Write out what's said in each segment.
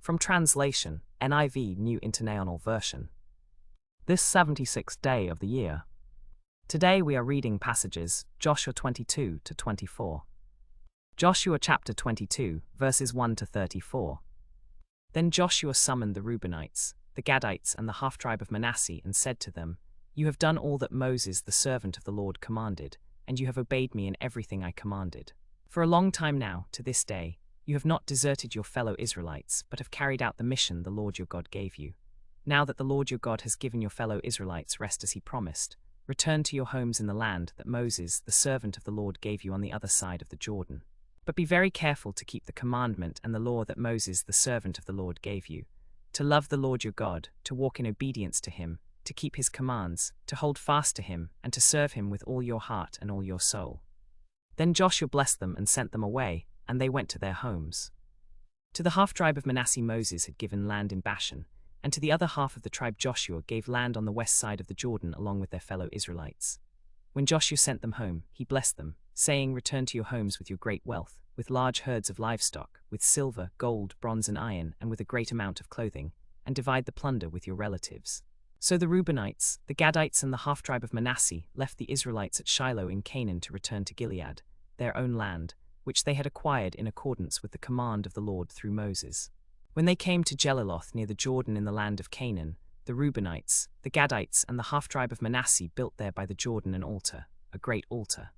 From translation, NIV New International Version. This 76th day of the year. Today we are reading passages Joshua 22 to 24. Joshua chapter 22, verses 1 to 34. Then Joshua summoned the Reubenites, the Gadites and the half-tribe of Manasseh and said to them, "You have done all that Moses the servant of the Lord commanded, and you have obeyed me in everything I commanded. For a long time now, to this day, you have not deserted your fellow Israelites, but have carried out the mission the Lord your God gave you. Now that the Lord your God has given your fellow Israelites rest as he promised, return to your homes in the land that Moses, the servant of the Lord, gave you on the other side of the Jordan. But be very careful to keep the commandment and the law that Moses, the servant of the Lord, gave you, to love the Lord your God, to walk in obedience to him, to keep his commands, to hold fast to him, and to serve him with all your heart and all your soul." Then Joshua blessed them and sent them away, and they went to their homes. To the half-tribe of Manasseh Moses had given land in Bashan, and to the other half of the tribe Joshua gave land on the west side of the Jordan along with their fellow Israelites. When Joshua sent them home, he blessed them, saying, "Return to your homes with your great wealth, with large herds of livestock, with silver, gold, bronze and iron, and with a great amount of clothing, and divide the plunder with your relatives." So the Reubenites, the Gadites and the half-tribe of Manasseh left the Israelites at Shiloh in Canaan to return to Gilead, their own land, which they had acquired in accordance with the command of the Lord through Moses. When they came to Jeliloth near the Jordan in the land of Canaan, the Reubenites, the Gadites and the half-tribe of Manasseh built there by the Jordan an altar, a great altar.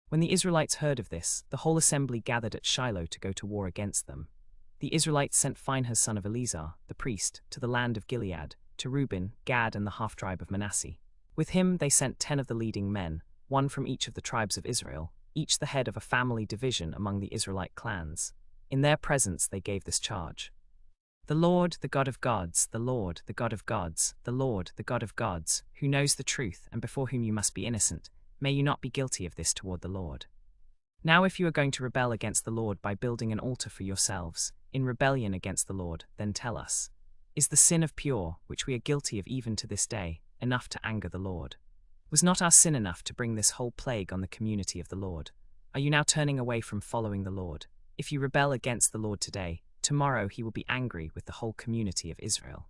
When the Israelites heard of this, the whole assembly gathered at Shiloh to go to war against them. The Israelites sent Phinehas son of Eleazar, the priest, to the land of Gilead, to Reuben, Gad and the half-tribe of Manasseh. With him they sent 10 of the leading men, one from each of the tribes of Israel, each the head of a family division among the Israelite clans. In their presence they gave this charge: "The Lord, the God of gods, the Lord, the God of gods, the Lord, the God of gods, who knows the truth and before whom you must be innocent, may you not be guilty of this toward the Lord. Now if you are going to rebel against the Lord by building an altar for yourselves, in rebellion against the Lord, then tell us, is the sin of Peor, which we are guilty of even to this day, enough to anger the Lord? Was not our sin enough to bring this whole plague on the community of the Lord? Are you now turning away from following the Lord? If you rebel against the Lord today, tomorrow he will be angry with the whole community of Israel.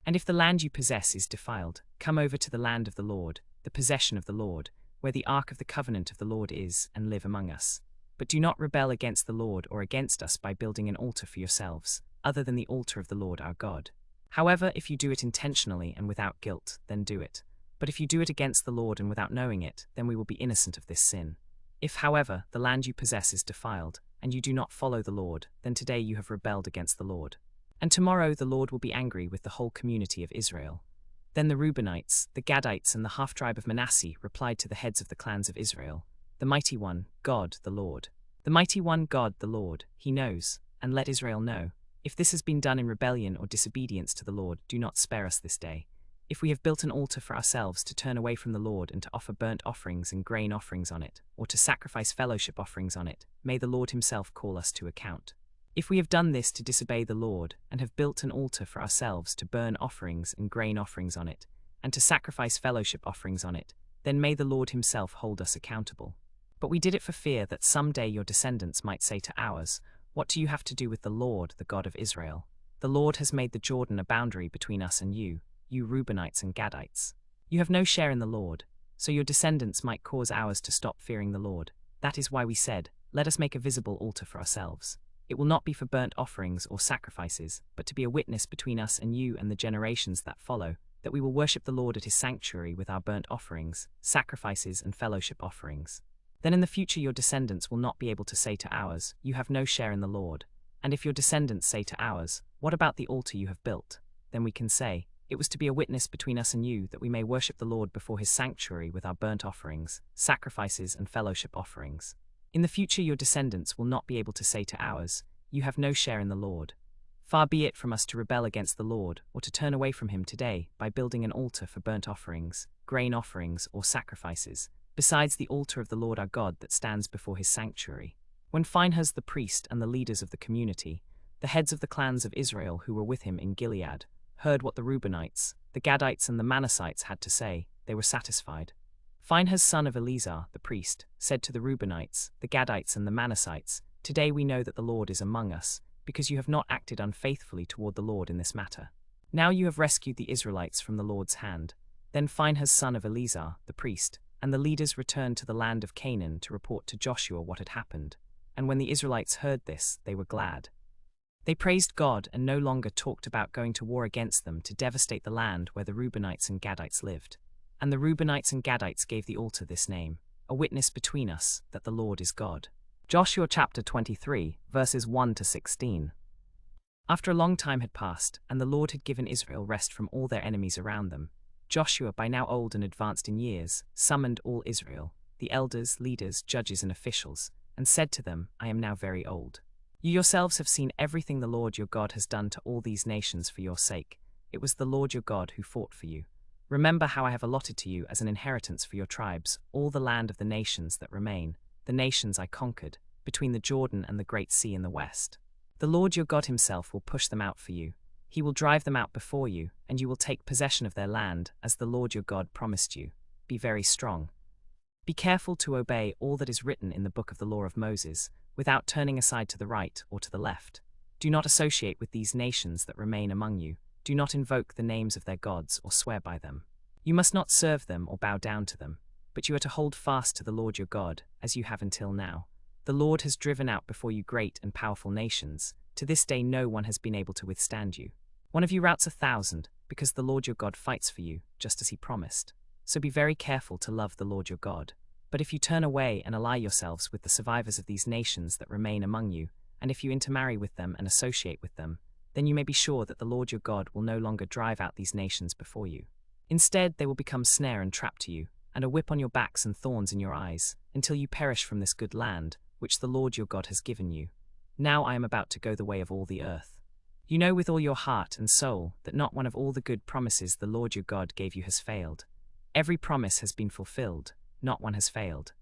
And if the land you possess is defiled, come over to the land of the Lord, the possession of the Lord, where the ark of the covenant of the Lord is, and live among us. But do not rebel against the Lord or against us by building an altar for yourselves, other than the altar of the Lord our God. However, if you do it intentionally and without guilt, then do it. But if you do it against the Lord and without knowing it, then we will be innocent of this sin. If, however, the land you possess is defiled, and you do not follow the Lord, then today you have rebelled against the Lord. And tomorrow the Lord will be angry with the whole community of Israel." Then the Reubenites, the Gadites and the half-tribe of Manasseh replied to the heads of the clans of Israel, "The mighty one, God the Lord. The mighty one, God the Lord, he knows, and let Israel know. If this has been done in rebellion or disobedience to the Lord, do not spare us this day. If we have built an altar for ourselves to turn away from the Lord and to offer burnt offerings and grain offerings on it, or to sacrifice fellowship offerings on it, may the Lord himself call us to account. If we have done this to disobey the Lord, and have built an altar for ourselves to burn offerings and grain offerings on it, and to sacrifice fellowship offerings on it, then may the Lord himself hold us accountable. But we did it for fear that someday your descendants might say to ours, 'What do you have to do with the Lord, the God of Israel? The Lord has made the Jordan a boundary between us and you Reubenites and Gadites. You have no share in the Lord, so your descendants might cause ours to stop fearing the Lord. That is why we said, let us make a visible altar for ourselves. It will not be for burnt offerings or sacrifices, but to be a witness between us and you and the generations that follow, that we will worship the Lord at his sanctuary with our burnt offerings, sacrifices and fellowship offerings. Then in the future your descendants will not be able to say to ours, you have no share in the Lord. And if your descendants say to ours, what about the altar you have built? Then we can say, it was to be a witness between us and you that we may worship the Lord before his sanctuary with our burnt offerings, sacrifices and fellowship offerings. In the future your descendants will not be able to say to ours, you have no share in the Lord. Far be it from us to rebel against the Lord or to turn away from him today by building an altar for burnt offerings, grain offerings or sacrifices, besides the altar of the Lord our God that stands before his sanctuary." When Phinehas the priest and the leaders of the community, the heads of the clans of Israel who were with him in Gilead, heard what the Reubenites, the Gadites and the Manassites had to say, they were satisfied. Phinehas son of Eleazar, the priest, said to the Reubenites, the Gadites and the Manassites, "Today we know that the Lord is among us, because you have not acted unfaithfully toward the Lord in this matter. Now you have rescued the Israelites from the Lord's hand. Then Phinehas son of Eleazar, the priest, and the leaders returned to the land of Canaan to report to Joshua what had happened. And when the Israelites heard this, they were glad. They praised God and no longer talked about going to war against them to devastate the land where the Reubenites and Gadites lived. And the Reubenites and Gadites gave the altar this name, a witness between us that the Lord is God. Joshua chapter 23, verses 1 to 16. After a long time had passed, and the Lord had given Israel rest from all their enemies around them, Joshua, by now old and advanced in years, summoned all Israel, the elders, leaders, judges, and officials, and said to them, I am now very old. You yourselves have seen everything the Lord your God has done to all these nations for your sake. It was the Lord your God who fought for you. Remember how I have allotted to you as an inheritance for your tribes all the land of the nations that remain, the nations I conquered, between the Jordan and the Great Sea in the west. The Lord your God himself will push them out for you. He will drive them out before you, and you will take possession of their land, as the Lord your God promised you. Be very strong. Be careful to obey all that is written in the book of the law of Moses, without turning aside to the right or to the left. Do not associate with these nations that remain among you. Do not invoke the names of their gods or swear by them. You must not serve them or bow down to them, but you are to hold fast to the Lord your God, as you have until now. The Lord has driven out before you great and powerful nations. To this day no one has been able to withstand you. One of you routs 1,000, because the Lord your God fights for you, just as he promised. So be very careful to love the Lord your God. But if you turn away and ally yourselves with the survivors of these nations that remain among you, and if you intermarry with them and associate with them, then you may be sure that the Lord your God will no longer drive out these nations before you. Instead, they will become snare and trap to you, and a whip on your backs and thorns in your eyes, until you perish from this good land, which the Lord your God has given you. Now I am about to go the way of all the earth. You know with all your heart and soul that not one of all the good promises the Lord your God gave you has failed. Every promise has been fulfilled, not one has failed.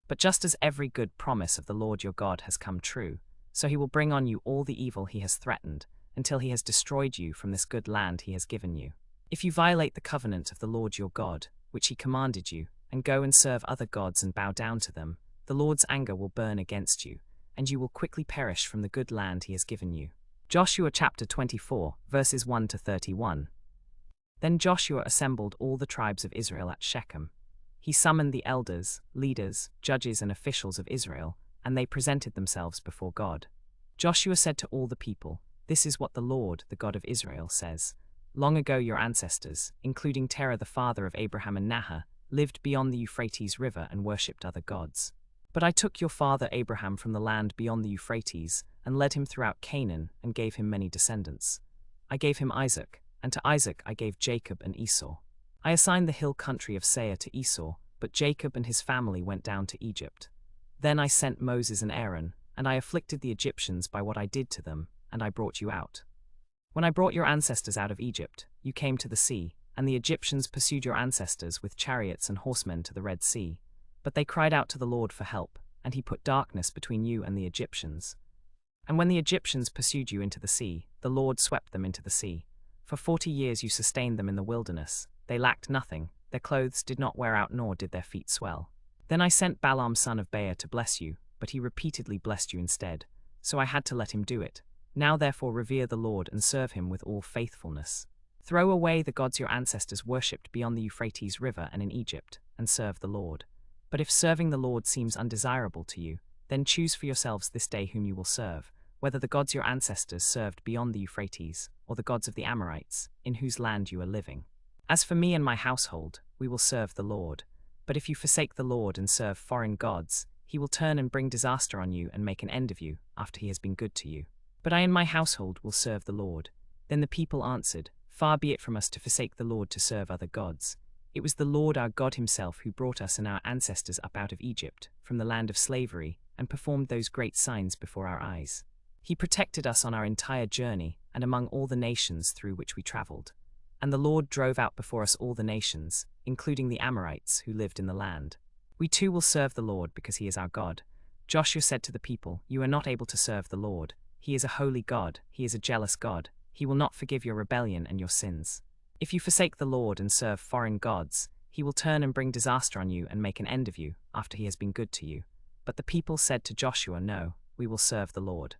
But just as every good promise of the Lord your God has come true, so he will bring on you all the evil he has threatened, until he has destroyed you from this good land he has given you. If you violate the covenant of the Lord your God, which he commanded you, and go and serve other gods and bow down to them, the Lord's anger will burn against you, and you will quickly perish from the good land he has given you. Joshua chapter 24, verses 1 to 31. Then Joshua assembled all the tribes of Israel at Shechem. He summoned the elders, leaders, judges, and officials of Israel, and they presented themselves before God. Joshua said to all the people, This is what the Lord, the God of Israel, says. Long ago your ancestors, including Terah the father of Abraham and Nahor, lived beyond the Euphrates River and worshipped other gods. But I took your father Abraham from the land beyond the Euphrates, and led him throughout Canaan, and gave him many descendants. I gave him Isaac, and to Isaac I gave Jacob and Esau. I assigned the hill country of Seir to Esau, but Jacob and his family went down to Egypt. Then I sent Moses and Aaron, and I afflicted the Egyptians by what I did to them, and I brought you out. When I brought your ancestors out of Egypt, you came to the sea, and the Egyptians pursued your ancestors with chariots and horsemen to the Red Sea. But they cried out to the Lord for help, and he put darkness between you and the Egyptians. And when the Egyptians pursued you into the sea, the Lord swept them into the sea. For 40 years you sustained them in the wilderness. They lacked nothing, their clothes did not wear out nor did their feet swell. Then I sent Balaam son of Beor to bless you, but he repeatedly blessed you instead. So I had to let him do it. Now therefore revere the Lord and serve him with all faithfulness. Throw away the gods your ancestors worshipped beyond the Euphrates River and in Egypt, and serve the Lord. But if serving the Lord seems undesirable to you, then choose for yourselves this day whom you will serve, whether the gods your ancestors served beyond the Euphrates, or the gods of the Amorites, in whose land you are living. As for me and my household, we will serve the Lord. But if you forsake the Lord and serve foreign gods, he will turn and bring disaster on you and make an end of you, after he has been good to you. But I and my household will serve the Lord. Then the people answered, Far be it from us to forsake the Lord to serve other gods. It was the Lord our God himself who brought us and our ancestors up out of Egypt, from the land of slavery, and performed those great signs before our eyes. He protected us on our entire journey, and among all the nations through which we traveled. And the Lord drove out before us all the nations, including the Amorites who lived in the land. We too will serve the Lord because he is our God. Joshua said to the people, You are not able to serve the Lord. He is a holy God, he is a jealous God. He will not forgive your rebellion and your sins. If you forsake the Lord and serve foreign gods, he will turn and bring disaster on you and make an end of you, after he has been good to you. But the people said to Joshua, No, we will serve the Lord.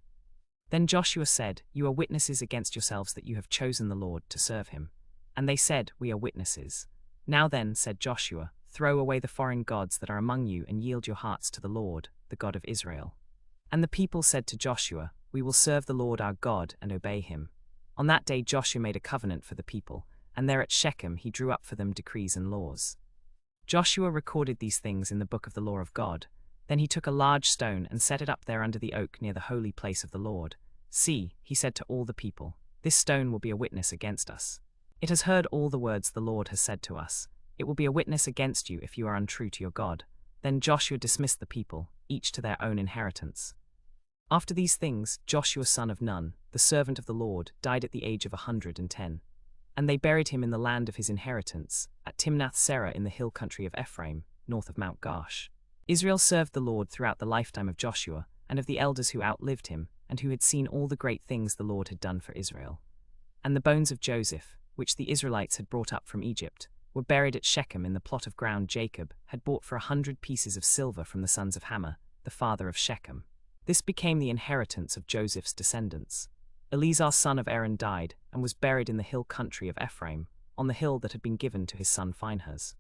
Then Joshua said, "You are witnesses against yourselves that you have chosen the Lord to serve him." And they said, "We are witnesses." "Now then," said Joshua, "throw away the foreign gods that are among you and yield your hearts to the Lord, the God of Israel." And the people said to Joshua, "We will serve the Lord our God and obey him." On that day Joshua made a covenant for the people, and there at Shechem he drew up for them decrees and laws. Joshua recorded these things in the book of the law of God. Then he took a large stone and set it up there under the oak near the holy place of the Lord. "See," he said to all the people, "this stone will be a witness against us. It has heard all the words the Lord has said to us. It will be a witness against you if you are untrue to your God." Then Joshua dismissed the people, each to their own inheritance. After these things, Joshua son of Nun, the servant of the Lord, died at the age of 110. And they buried him in the land of his inheritance, at Timnath-Serah in the hill country of Ephraim, north of Mount Gaash. Israel served the Lord throughout the lifetime of Joshua, and of the elders who outlived him, and who had seen all the great things the Lord had done for Israel. And the bones of Joseph, which the Israelites had brought up from Egypt, were buried at Shechem in the plot of ground Jacob had bought for 100 pieces of silver from the sons of Hamor, the father of Shechem. This became the inheritance of Joseph's descendants. Eleazar son of Aaron died, and was buried in the hill country of Ephraim, on the hill that had been given to his son Phinehas.